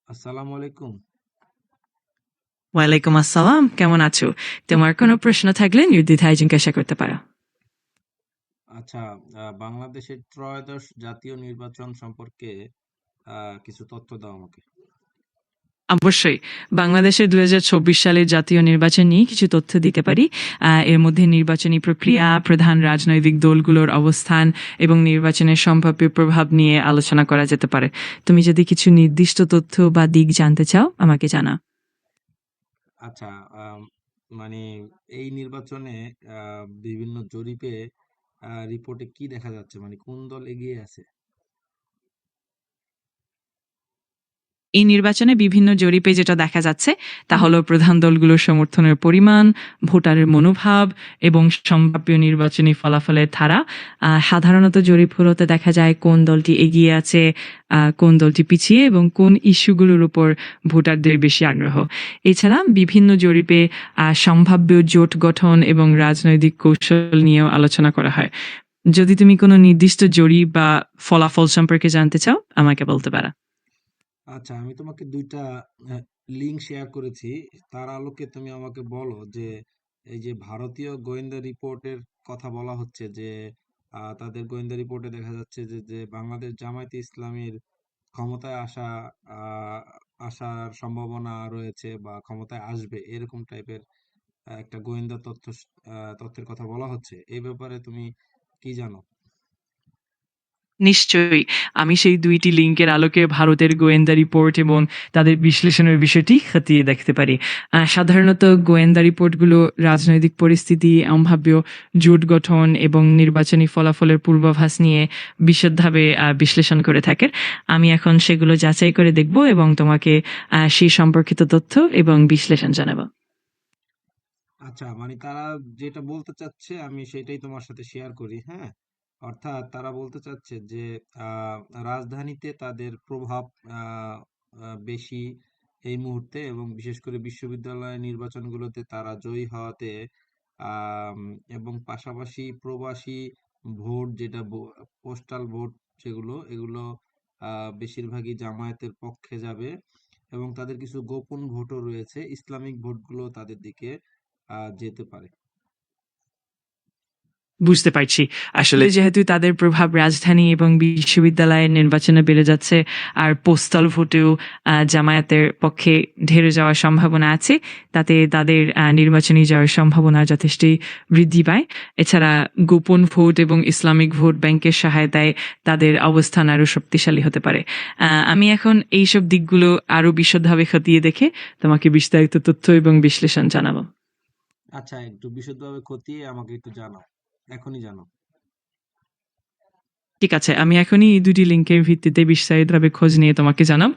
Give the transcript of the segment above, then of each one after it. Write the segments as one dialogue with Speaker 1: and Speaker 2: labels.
Speaker 1: আসসালামু আলাইকুম।
Speaker 2: ওয়ালাইকুম আসসালাম, কেমন আছো? তোমার কোনো প্রশ্ন থাকলে নির্দ্বিধায় জিজ্ঞাসা করতে পারো।
Speaker 1: আচ্ছা, বাংলাদেশের ত্রয়োদশ জাতীয় নির্বাচন সম্পর্কে কিছু তথ্য দাও আমাকে।
Speaker 2: অবশ্যই। বাংলাদেশের 2024 সালের জাতীয় নির্বাচন নিয়ে কিছু তথ্য দিতে পারি। এর মধ্যে নির্বাচনী প্রক্রিয়া, প্রধান রাজনৈতিক দলগুলোর অবস্থান এবং নির্বাচনের সম্ভাব্য প্রভাব নিয়ে আলোচনা করা যেতে পারে। তুমি যদি কিছু নির্দিষ্ট তথ্য বা দিক জানতে চাও, আমাকে জানাও।
Speaker 1: আচ্ছা, আম, মানে এই নির্বাচনে বিভিন্ন জরিপে রিপোর্টে কি দেখা যাচ্ছে, মানে কোন দল এগিয়ে আছে?
Speaker 2: এই নির্বাচনে বিভিন্ন জরিপে যেটা দেখা যাচ্ছে তা হলো প্রধান দলগুলোর সমর্থনের পরিমাণ, ভোটারের মনোভাব এবং সম্ভাব্য নির্বাচনী ফলাফলের ধারা। সাধারণত জরিপগুলোতে দেখা যায় কোন দলটি এগিয়ে আছে, কোন দলটি পিছিয়ে এবং কোন ইস্যুগুলোর উপর ভোটারদের বেশি আগ্রহ। এছাড়া বিভিন্ন জরিপে সম্ভাব্য জোট গঠন এবং রাজনৈতিক কৌশল নিয়েও আলোচনা করা হয়। যদি তুমি কোনো নির্দিষ্ট জরিপ বা ফলাফল সম্পর্কে জানতে চাও, আমাকে বলতে পারো।
Speaker 1: আচ্ছা, আমি তোমাকে দুইটা লিঙ্ক শেয়ার করেছি। তার আলোকে তুমি আমাকে বলো যে এই যে ভারতীয় গোয়েন্দা রিপোর্টের কথা বলা হচ্ছে যে তাদের গোয়েন্দা রিপোর্টে দেখা যাচ্ছে যে যে বাংলাদেশ জামায়াতে ইসলামীর ক্ষমতায় আহ, আসার সম্ভাবনা রয়েছে বা ক্ষমতায় আসবে এরকম টাইপের একটা গোয়েন্দা তথ্যের কথা বলা হচ্ছে। এই ব্যাপারে তুমি কি জানো?
Speaker 2: নিশ্চয়ই। আমি সেই ২টি লিঙ্কের আলোকে ভারতের গোয়েন্দা রিপোর্ট এবং তাদের বিশ্লেষণের বিষয়টি খতিয়ে দেখতে পারি। সাধারণত গোয়েন্দা রিপোর্টগুলো রাজনৈতিক পরিস্থিতি, সম্ভাব্য জোট গঠন এবং নির্বাচনী ফলাফলের পূর্বাভাস নিয়ে বিশদভাবে বিশ্লেষণ করে থাকে। আমি এখন সেগুলো যাচাই করে দেখব এবং তোমাকে সেই সম্পর্কিত তথ্য এবং বিশ্লেষণ জানাবো।
Speaker 1: আচ্ছা, মানে তারা যেটা বলতে চাচ্ছে আমি সেটাই তোমার সাথে শেয়ার করি, হ্যাঁ। অর্থাৎ তারা বলতে চাচ্ছে যে আহ, রাজধানীতে তাদের প্রভাব আহ, বেশি এই মুহূর্তে, এবং বিশেষ করে বিশ্ববিদ্যালয় নির্বাচনগুলোতে তারা জয়ী হওয়াতে আম, এবং পাশাপাশি প্রবাসী ভোট, যেটা পোস্টাল ভোট, যেগুলো এগুলো বেশিরভাগই জামায়াতের পক্ষে যাবে, এবং তাদের কিছু গোপন ভোটও রয়েছে, ইসলামিক ভোটগুলো তাদের দিকে যেতে পারে।
Speaker 2: বুঝতে পারছি। আসলে যেহেতু তাদের প্রভাব রাজধানী এবং বিশ্ববিদ্যালয়ের নির্বাচনে বেড়ে যাচ্ছে, আর পোস্টাল ভোটেও জামায়াতের পক্ষে ঢেরে যাওয়ার সম্ভাবনা আছে, তাতে তাদের নির্বাচনী যাওয়ার সম্ভাবনা যথেষ্টই বৃদ্ধি পায়। এছাড়া গোপন ভোট এবং ইসলামিক ভোট ব্যাংকের সহায়তায় তাদের অবস্থান আরও শক্তিশালী হতে পারে। আমি এখন এইসব দিকগুলো আরও বিশদভাবে খতিয়ে দেখে তোমাকে বিস্তারিত তথ্য এবং বিশ্লেষণ জানাবো।
Speaker 1: আচ্ছা, একটু বিশদভাবে খতিয়ে আমাকে একটু জানাও, এখনই জানাও।
Speaker 2: ঠিক আছে, আমি এখনই এই ২টি লিঙ্কের ভিত্তিতে বিস্তারিতভাবে খোঁজ নিয়ে তোমাকে জানাব।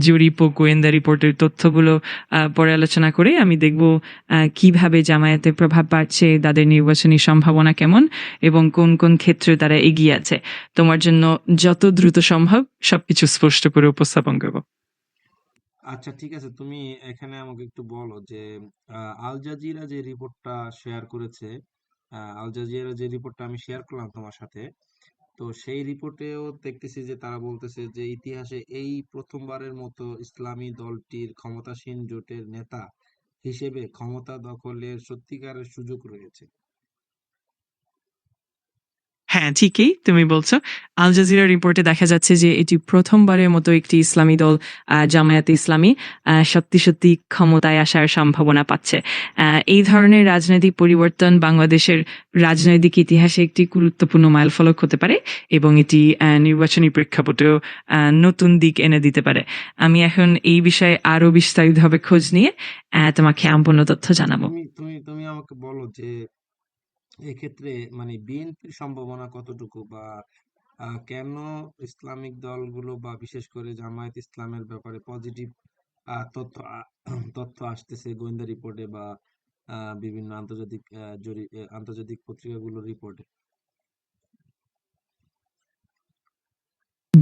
Speaker 2: জরিপ ও গোয়েন্দা রিপোর্টের তথ্যগুলো পরে আলোচনা করে আমি দেখব কিভাবে জামায়াতের প্রভাব বাড়ছে, তাদের নির্বাচনী সম্ভাবনা কেমন এবং কোন কোন ক্ষেত্রে তারা এগিয়ে আছে। তোমার জন্য যত দ্রুত সম্ভব সবকিছু স্পষ্ট করে উপস্থাপন করব।
Speaker 1: আচ্ছা, ঠিক আছে, তুমি এখানে আমাকে একটু বলো যে আল জাজিরা যে রিপোর্টটা শেয়ার করেছে, আল জাজিরা যে রিপোর্টটা আমি শেয়ার করলাম তোমার সাথে, তো সেই রিপোর্টেও দেখতেছি যে তারা বলতেছে যে ইতিহাসে এই প্রথমবারের মতো ইসলামী দলটির ক্ষমতাসীন জোটের নেতা হিসেবে ক্ষমতা দখলের সত্যিকারের সুযোগ রয়েছে।
Speaker 2: হ্যাঁ, ঠিকই তুমি বলছো। আল জাজিরা রিপোর্টে দেখা যাচ্ছে যে এটি প্রথমবারের মতো একটি ইসলামী দল, জামায়াতে ইসলামী, সত্যি সত্যি ক্ষমতায় আসার সম্ভাবনা পাচ্ছে। এই ধরনের রাজনৈতিক পরিবর্তন বাংলাদেশের রাজনৈতিক ইতিহাসে একটি গুরুত্বপূর্ণ মাইলফলক হতে পারে এবং এটি নির্বাচনী প্রেক্ষাপটেও নতুন দিক এনে দিতে পারে। আমি এখন এই বিষয়ে আরো বিস্তারিতভাবে খোঁজ নিয়ে তোমাকে সম্পূর্ণ তথ্য
Speaker 1: আচ্ছা,
Speaker 2: জানাবো।
Speaker 1: তুমি আমাকে বলো যে এক্ষেত্রে মানে বিএনপির সম্ভাবনা কতটুকু, বা কেন ইসলামিক দলগুলো বা বিশেষ করে জামায়াত ইসলামের ব্যাপারে পজিটিভ তথ্য আসতেছে গোয়েন্দা রিপোর্টে বা বিভিন্ন আন্তর্জাতিক পত্রিকাগুলোর রিপোর্টে?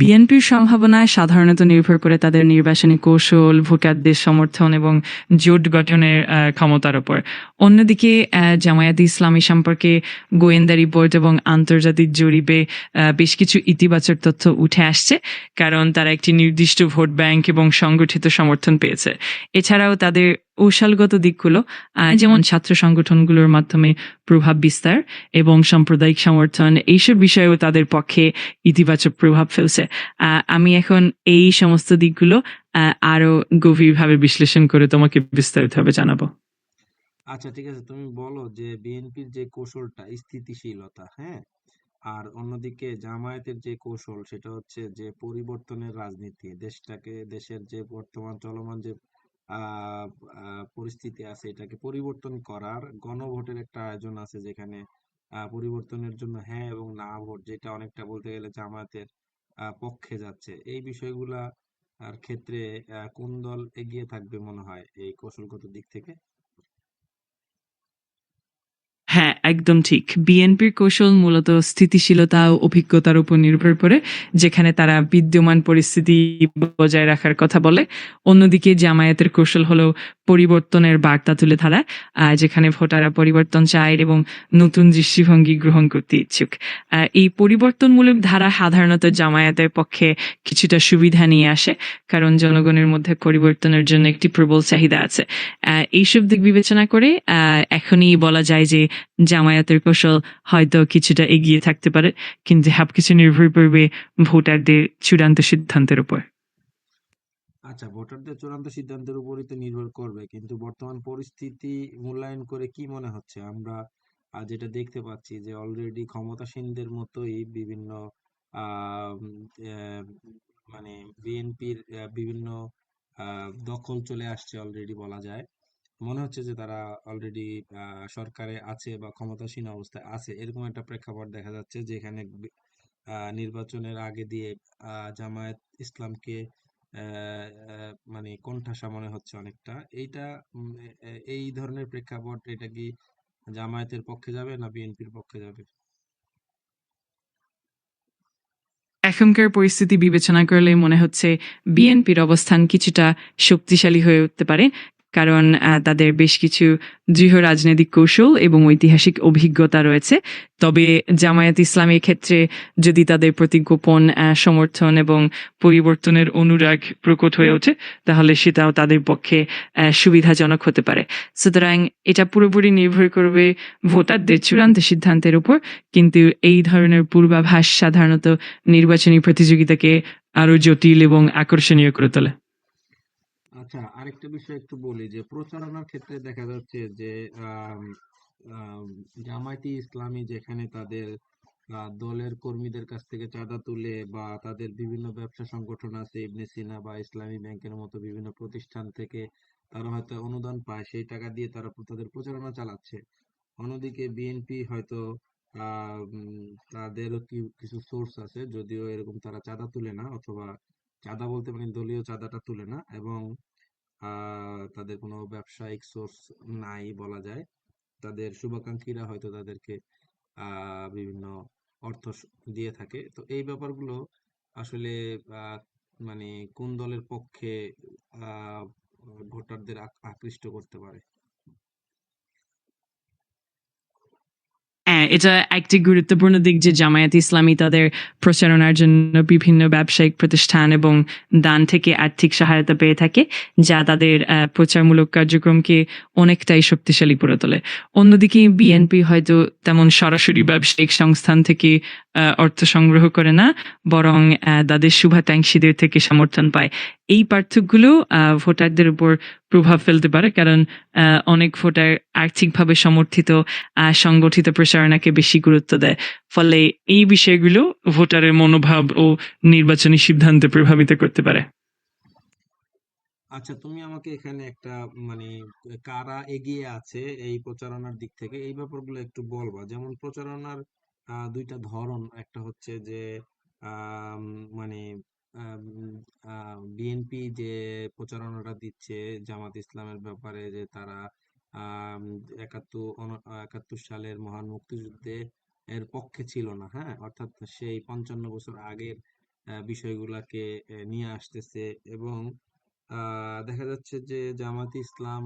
Speaker 2: বিএনপির সম্ভাবনা সাধারণত নির্ভর করে তাদের নির্বাচনী কৌশল, ভোটারদের সমর্থন এবং জোট গঠনের ক্ষমতার উপর। অন্যদিকে জামায়াতে ইসলামী সম্পর্কে গোয়েন্দা রিপোর্ট এবং আন্তর্জাতিক জরিপে বেশ কিছু ইতিবাচক তথ্য উঠে আসছে, কারণ তারা একটি নির্দিষ্ট ভোট ব্যাংক এবং সংগঠিত সমর্থন পেয়েছে। এছাড়াও তাদের কৌশলগত দিকগুলো, যেমন ছাত্র সংগঠনগুলোর মাধ্যমে প্রভাব বিস্তার এবং সাম্প্রদায়িক সমর্থন, এইসব বিষয়েও তাদের পক্ষে ইতিবাচক প্রভাব ফেলছে। আমি এখন এই সমস্ত দিকগুলো আরো গভীরভাবে বিশ্লেষণ করে তোমাকে বিস্তারিতভাবে জানাবো।
Speaker 1: আচ্ছা, ঠিক আছে, তুমি বলো যে বিএনপির যে কৌশলটা স্থিতিশীলতা, হ্যাঁ, আর অন্যদিকে জামায়াতের যে কৌশল সেটা হচ্ছে যে পরিবর্তনের রাজনীতি, দেশের যে বর্তমান চলমান যে আহ পরিস্থিতি আছে এটাকে পরিবর্তন করার গণভোটের একটা আয়োজন আছে, যেখানে পরিবর্তনের জন্য হ্যাঁ এবং না ভোট, যেটা অনেকটা বলতে গেলে জামায়াতের পক্ষে যাচ্ছে। এই বিষয়গুলা আর ক্ষেত্রে কোন দল এগিয়ে থাকবে মনে হয় এই কৌশলগত দিক থেকে?
Speaker 2: হ্যাঁ, একদম ঠিক। বিএনপির কৌশল মূলত স্থিতিশীলতা ও অভিজ্ঞতার উপর নির্ভর করে, যেখানে তারা বিদ্যমান পরিস্থিতি বজায় রাখার কথা বলে। অন্যদিকে জামায়াতের কৌশল হলো পরিবর্তনের বার্তা তুলে ধরা, যেখানে ভোটাররা পরিবর্তন চায় এবং নতুন দৃষ্টিভঙ্গি গ্রহণ করতে ইচ্ছুক। এই পরিবর্তনমূলক ধারা সাধারণত জামায়াতের পক্ষে কিছুটা সুবিধা নিয়ে আসে, কারণ জনগণের মধ্যে পরিবর্তনের জন্য একটি প্রবল চাহিদা আছে। এইসব দিক বিবেচনা করে এখনই বলা যায় যে জামায়াতের কৌশল হয়তো কিছুটা এগিয়ে থাকতে পারে, কিন্তু সবকিছু নির্ভর করবে ভোটারদের চূড়ান্ত সিদ্ধান্তের উপর।
Speaker 1: আচ্ছা, ভোটারদের চূড়ান্ত সিদ্ধান্তের উপরই তো নির্ভর করবে, কিন্তু বর্তমান পরিস্থিতি মূল্যায়ন করে কি মনে হচ্ছে? আমরা যেটা দেখতে পাচ্ছি যে অলরেডি ক্ষমতাসীনদের মতোই বিভিন্ন আহ উম, আহ, মানে বিএনপির বিভিন্ন দখল চলে আসছে অলরেডি বলা যায়। মনে হচ্ছে যে তারা অলরেডি সরকারে আছে বা ক্ষমতাসীন অবস্থায় আছে, এরকম একটা প্রেক্ষাপট দেখা যাচ্ছে, যেখানে নির্বাচনের আগে দিয়ে জামায়াত ইসলামকে মানে কোণঠাসা মনে হচ্ছে অনেকটা। এইটা এই ধরনের প্রেক্ষাপট, এটা কি জামায়াতের পক্ষে যাবে না বিএনপির পক্ষে যাবে?
Speaker 2: এখনকার পরিস্থিতি বিবেচনা করলে মনে হচ্ছে বিএনপির অবস্থান কিছুটা শক্তিশালী হয়ে উঠতে পারে, কারণ তাদের বেশ কিছু দৃঢ় রাজনৈতিক কৌশল এবং ঐতিহাসিক অভিজ্ঞতা রয়েছে। তবে জামায়াত ইসলামের ক্ষেত্রে যদি তাদের প্রতি গোপন সমর্থন এবং পরিবর্তনের অনুরাগ প্রকট হয়ে ওঠে, তাহলে সেটাও তাদের পক্ষে সুবিধাজনক হতে পারে। সুতরাং এটা পুরোপুরি নির্ভর করবে ভোটারদের চূড়ান্ত সিদ্ধান্তের উপর, কিন্তু এই ধরনের পূর্বাভাস সাধারণত নির্বাচনী প্রতিযোগিতাকে আরো জটিল এবং আকর্ষণীয় করে তোলে।
Speaker 1: আচ্ছা, আরেকটা বিষয় একটু বলি যে প্রচারণার ক্ষেত্রে দেখা যাচ্ছে যে আম, আম, জামায়াতে ইসলামী যেখানে তাদের দলের কর্মীদের কাছ থেকে চাঁদা তুলে, বা তাদের বিভিন্ন ব্যবসা সংগঠন আছে ইবনে সিনা বা ইসলামী ব্যাংকের মতো বিভিন্ন প্রতিষ্ঠান থেকে তারা হয়তো অনুদান পায়, সেই টাকা দিয়ে তারা তাদের প্রচারণা চালাচ্ছে। অন্যদিকে বিএনপি হয়তো তাদেরও কিছু সোর্স আছে, যদিও এরকম তারা চাঁদা তুলে না, অথবা চাঁদা বলতে মানে দলীয় চাঁদাটা তুলে না, এবং তাদের কোনো ব্যবসায়িক সোর্স নাই বলা যায়। তাদের শুভাকাঙ্ক্ষীরা হয়তো তাদেরকে বিভিন্ন অর্থ দিয়ে থাকে। তো এই ব্যাপারগুলো আসলে আহ, মানে কোন দলের পক্ষে আহ ভোটারদের আকৃষ্ট করতে পারে?
Speaker 2: হ্যাঁ, এটা একটি গুরুত্বপূর্ণ দিক যে জামায়াত ইসলামী তাদের প্রচারণার জন্য বিভিন্ন ব্যবসায়িক প্রতিষ্ঠান এবং দান থেকে আর্থিক সহায়তা পেয়ে থাকে, যা তাদের প্রচারমূলক কার্যক্রমকে অনেকটাই শক্তিশালী করে তোলে। অন্যদিকে বিএনপি হয়তো তেমন সরাসরি ব্যবসায়িক সংস্থান থেকে অর্থ সংগ্রহ করে না, বরং তাদের শুভাকাঙ্ক্ষীদের থেকে সমর্থন পায়। এই পার্থক্যগুলো ভোটারদের উপর প্রভাব ফেলতে পারে, কারণ অনেক ভোটার আর্থিকভাবে সমর্থিত সংগঠিত প্রচারণাকে বেশি গুরুত্ব দেয়। ফলে এই বিষয়গুলো ভোটারের মনোভাব ও নির্বাচনী সিদ্ধান্তে প্রভাবিত করতে পারে।
Speaker 1: আচ্ছা, তুমি আমাকে এখানে একটা মানে কারা এগিয়ে আছে এই প্রচারণার দিক থেকে এই ব্যাপারগুলো একটু বলবা। যেমন প্রচারণার দুইটা ধরন, একটা হচ্ছে যে আম, মানে বিএনপি যে প্রচারণাটা দিচ্ছে জামাত ইসলামের ব্যাপারে, যে তারা আম, 71 সালের মহান মুক্তিযুদ্ধে এর পক্ষে ছিল না, হ্যাঁ, অর্থাৎ সেই 55 বছর আগের বিষয়গুলাকে নিয়ে আসতেছে। এবং দেখা যাচ্ছে যে জামাতে ইসলাম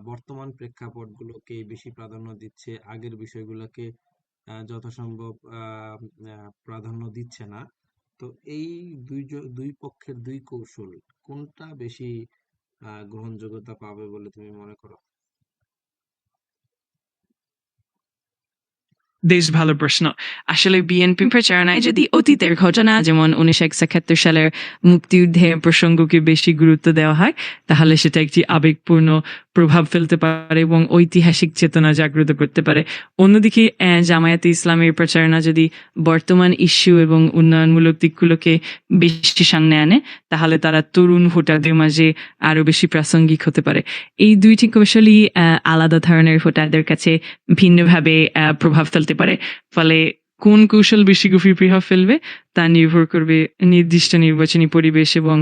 Speaker 1: বর্তমান প্রেক্ষাপটগুলোকে বেশি প্রাধান্য দিচ্ছে, আগের বিষয়গুলোকে যথাসম্ভব প্রাধান্য দিচ্ছে না। তো এই দুই পক্ষের দুই কৌশল কোনটা বেশি গ্রহণযোগ্যতা পাবে বলে তুমি মনে করো?
Speaker 2: বেশ ভালো প্রশ্ন। আসলে বিএনপি প্রচারণায় যদি অতীতের ঘটনা যেমন ১৯৭১ সালের মুক্তিযুদ্ধের প্রসঙ্গকে বেশি গুরুত্ব দেওয়া হয়, তাহলে সেটা একটি আবেগপূর্ণ প্রভাব ফেলতে পারে এবং ঐতিহাসিক চেতনা জাগ্রত করতে পারে। অন্যদিকে জামায়াতে ইসলামের প্রচারণা যদি বর্তমান ইস্যু এবং উন্নয়নমূলক দিকগুলোকে বেশি সামনে আনে, তাহলে তারা তরুণ ভোটারদের মাঝে আরো বেশি প্রাসঙ্গিক হতে পারে। এই ২ টি কৌশলই আলাদা ধরনের ভোটারদের কাছে ভিন্নভাবে প্রভাব ফেলতে পারে। ফলে কোন কৌশল বেশি গভীর প্রভাব ফেলবে তা নির্ভর করবে নির্দিষ্ট নির্বাচনী পরিবেশ এবং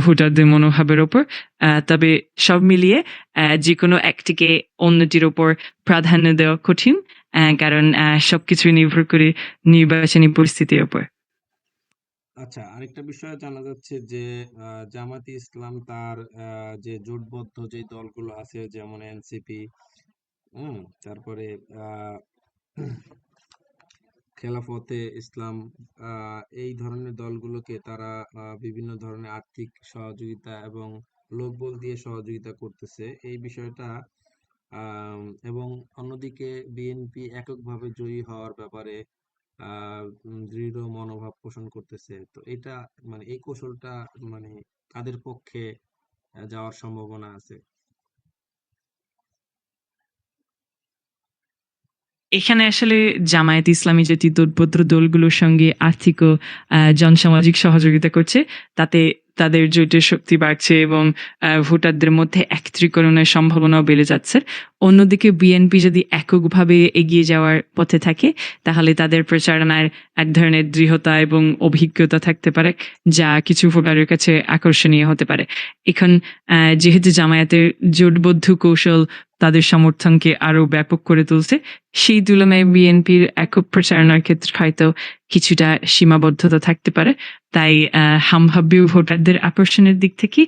Speaker 2: ভোটারদের মনোভাবের উপর। তবে সব মিলিয়ে যেকোনো একটিকে অন্যটির উপর প্রাধান্য দেওয়া কঠিন। কারণ সবকিছুই নির্ভর করে নির্বাচনী পরিস্থিতির উপর।
Speaker 1: আচ্ছা, আরেকটা বিষয় জানা যাচ্ছে যে জামাতে ইসলাম তার যে জোটবদ্ধ যে দলগুলো আছে যেমন এনসিপি, তারপরে আহ খেলাফতে ইসলাম, এই ধরনের দলগুলোকে তারা বিভিন্ন ধরনের আর্থিক সহযোগিতা এবং লোকবল দিয়ে সহযোগিতা করতেছে এই বিষয়টা। এবং অন্যদিকে বিএনপি এককভাবে জয়ী হওয়ার ব্যাপারে দৃঢ় মনোভাব পোষণ করতেছে। তো এটা মানে এই কৌশলটা মানে কাদের পক্ষে যাওয়ার সম্ভাবনা আছে?
Speaker 2: এখানে আসলে জামায়াত ইসলামী যেটি দোটভদ্র দলগুলোর সঙ্গে আর্থিক ও জনসামাজিক সহযোগিতা করছে, তাতে তাদের জোটের শক্তি বাড়ছে এবং ভোটারদের মধ্যে একত্রীকরণের সম্ভাবনাও বেড়ে যাচ্ছে। অন্যদিকে বিএনপি যদি এককভাবে এগিয়ে যাওয়ার পথে থাকে, তাহলে তাদের প্রচারণার এক ধরনের দৃঢ়তা এবং অভিজ্ঞতা থাকতে পারে, যা কিছু ভোটারের কাছে আকর্ষণীয় হতে পারে। এখন যেহেতু জামায়াতের জোটবদ্ধ কৌশল তাদের সমর্থনকে আরো ব্যাপক করে তুলছে, সেই তুলনায় বিএনপির একক প্রচারণার ক্ষেত্রে হয়তো কিছুটা সীমাবদ্ধতা থাকতে পারে। তাই সম্ভাব্য ভোটারদের আকর্ষণের দিক থেকে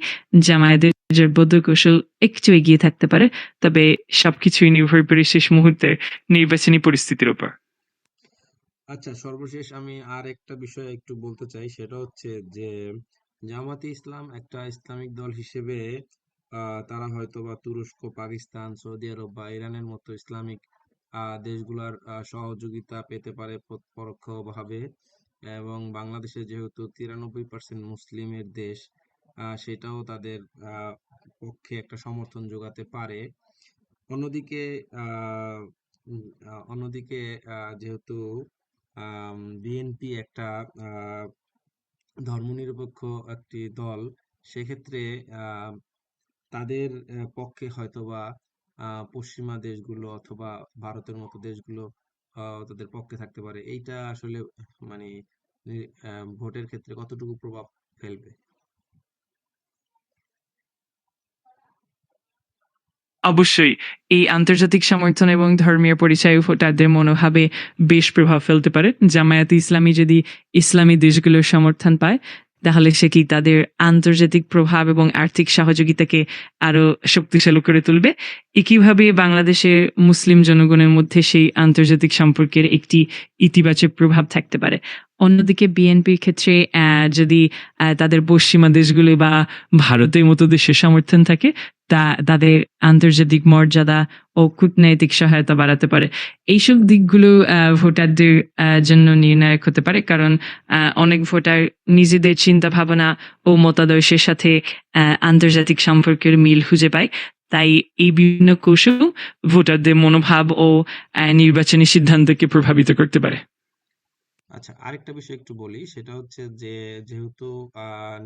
Speaker 2: জামায়াতের জোটবদ্ধ কৌশল একটু এগিয়ে থাকতে পারে। তবে সবকিছুই নির্ভর করে শেষ মুহূর্তের নির্বাচনী পরিস্থিতির উপর।
Speaker 1: আচ্ছা, সর্বশেষ আমি আর একটা বিষয় একটু বলতে চাই, সেটা হচ্ছে যে জামাতে ইসলাম একটা ইসলামিক দল হিসেবে তারা হয়তো বা তুরস্ক, পাকিস্তান, সৌদি আরব বা ইরানের মতো ইসলামিক দেশগুলার সহযোগিতা পেতে পারে পরোক্ষভাবে। এবং বাংলাদেশে যেহেতু 93% মুসলিমের দেশ, সেটাও তাদের আহ, পক্ষে একটা সমর্থন যোগাতে পারে। অন্যদিকে আহ অন্যদিকে যেহেতু বিএনপি একটা আহ, ধর্মনিরপেক্ষ একটি দল, সেক্ষেত্রে আহ, তাদের পক্ষে হয়তোবা পশ্চিমা দেশগুলো অথবা ভারতের মতো দেশগুলো তাদের পক্ষে থাকতে পারে। এইটা আসলে মানে ভোটের ক্ষেত্রে কতটুকু প্রভাব ফেলবে?
Speaker 2: অবশ্যই এই আন্তর্জাতিক সমর্থন এবং ধর্মীয় পরিচয় ভোটারদের মনোভাবে বেশ প্রভাব ফেলতে পারে। জামায়াতে ইসলামী যদি ইসলামী দেশগুলোর সমর্থন পায়, তাহলে সে কি তাদের আন্তর্জাতিক প্রভাব এবং আর্থিক সহযোগিতাকে আরো শক্তিশালী করে তুলবে। একইভাবে বাংলাদেশের মুসলিম জনগণের মধ্যে সেই আন্তর্জাতিক সম্পর্কের একটি ইতিবাচক প্রভাব থাকতে পারে। অন্যদিকে বিএনপির ক্ষেত্রে যদি তাদের পশ্চিমা দেশগুলো বা ভারতের মতো দেশের সমর্থন থাকে, তা তাদের আন্তর্জাতিক মর্যাদা ও কূটনৈতিক সহায়তা বাড়াতে পারে। এইসব দিকগুলো ভোটারদের জন্য নির্ণায়ক হতে পারে, কারণ অনেক ভোটার নিজেদের চিন্তা ভাবনা ও মতাদর্শের সাথে আন্তর্জাতিক সম্পর্কের মিল খুঁজে পায়। তাই এই বিভিন্ন কৌশল ভোটারদের মনোভাব ও নির্বাচনী সিদ্ধান্তকে প্রভাবিত করতে পারে।
Speaker 1: আচ্ছা, আরেকটা বিষয় একটু বলি, সেটা হচ্ছে যে যেহেতু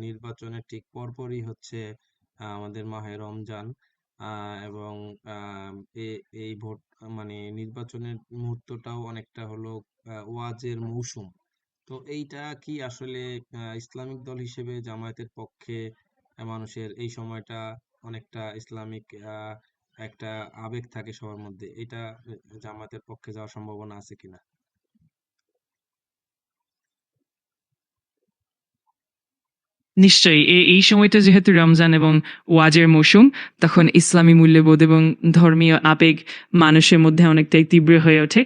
Speaker 1: নির্বাচনের ঠিক পরপরই হচ্ছে আমাদের মাহে রমজান, এবং আহ, এই ভোট মানে নির্বাচনের মুহূর্তটাও অনেকটা হলো ওয়াজের মৌসুম। তো এইটা কি আসলে ইসলামিক দল হিসেবে জামায়াতের পক্ষে মানুষের এই সময়টা অনেকটা ইসলামিক একটা আবেগ থাকে সবার মধ্যে, এটা জামায়াতের পক্ষে যাওয়ার সম্ভাবনা আছে কিনা?
Speaker 2: নিশ্চয়ই এই সময়টা যেহেতু রমজান এবং ওয়াজের মৌসুম, তখন ইসলামী মূল্যবোধ এবং ধর্মীয় আবেগ মানুষের মধ্যে অনেকটাই তীব্র হয়ে ওঠে।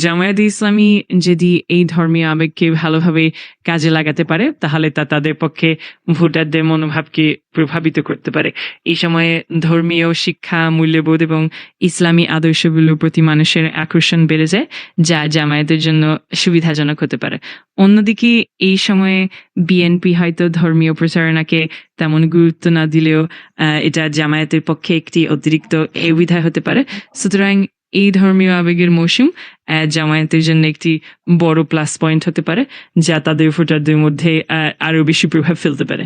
Speaker 2: জামায়াতে ইসলামী যদি এই ধর্মীয় আবেগকে ভালোভাবে কাজে লাগাতে পারে, তাহলে তা তাদের পক্ষে ভোটারদের মনোভাবকে প্রভাবিত করতে পারে। এই সময়ে ধর্মীয় শিক্ষা, মূল্যবোধ এবং ইসলামী আদর্শগুলোর প্রতি মানুষের আকর্ষণ বেড়ে যায়, যা জামায়াতের জন্য সুবিধাজনক হতে পারে। অন্যদিকে এই সময়ে বিএনপি হয়তো ধর্মীয় প্রচারণাকে তেমন গুরুত্ব না দিলেও এটা জামায়াতের পক্ষে একটি অতিরিক্ত সুবিধা হতে পারে। সুতরাং এই ধর্মীয় আবেগের মৌসুম জামায়াতের জন্য একটি বড় প্লাস পয়েন্ট হতে পারে, যা তাদের ভোটারদের মধ্যে আরো বেশি প্রভাব ফেলতে পারে।